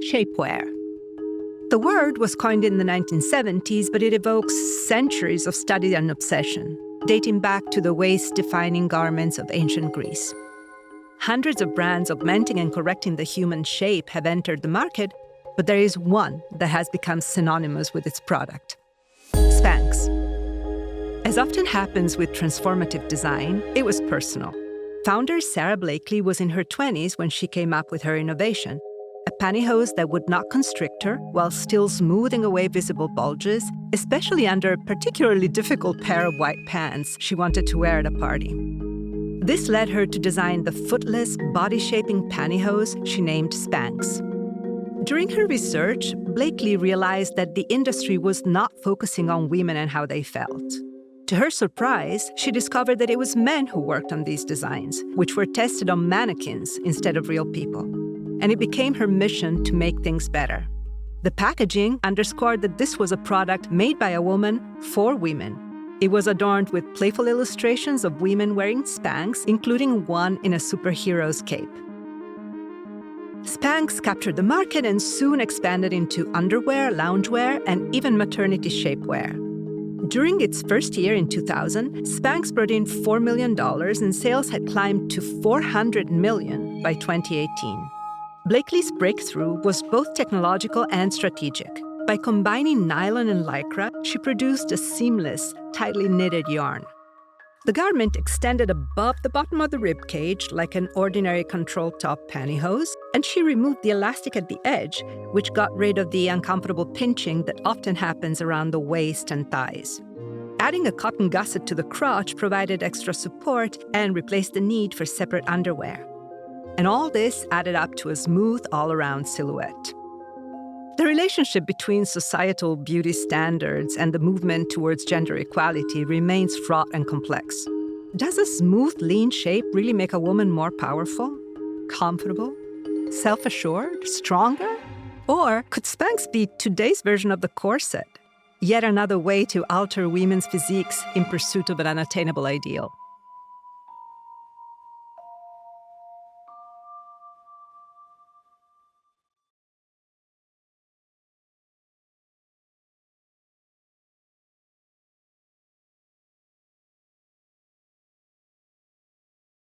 Shapewear. The word was coined in the 1970s, but it evokes centuries of study and obsession, dating back to the waist-defining garments of ancient Greece. Hundreds of brands augmenting and correcting the human shape have entered the market, but there is one that has become synonymous with its product: Spanx. As often happens with transformative design, it was personal. Founder Sarah Blakely was in her 20s when she came up with her innovation: a pantyhose that would not constrict her while still smoothing away visible bulges, especially under a particularly difficult pair of white pants she wanted to wear at a party. This led her to design the footless, body-shaping pantyhose she named Spanx. During her research, Blakely realized that the industry was not focusing on women and how they felt. To her surprise, she discovered that it was men who worked on these designs, which were tested on mannequins instead of real people. And it became her mission to make things better. The packaging underscored that this was a product made by a woman for women. It was adorned with playful illustrations of women wearing Spanx, including one in a superhero's cape. Spanx captured the market and soon expanded into underwear, loungewear, and even maternity shapewear. During its first year in 2000, Spanx brought in $4 million and sales had climbed to $400 million by 2018. Blakely's breakthrough was both technological and strategic. By combining nylon and lycra, she produced a seamless, tightly knitted yarn. The garment extended above the bottom of the ribcage like an ordinary control top pantyhose, and she removed the elastic at the edge, which got rid of the uncomfortable pinching that often happens around the waist and thighs. Adding a cotton gusset to the crotch provided extra support and replaced the need for separate underwear. And all this added up to a smooth, all-around silhouette. The relationship between societal beauty standards and the movement towards gender equality remains fraught and complex. Does a smooth, lean shape really make a woman more powerful, comfortable, self-assured, stronger? Or could Spanx be today's version of the corset? Yet another way to alter women's physiques in pursuit of an unattainable ideal.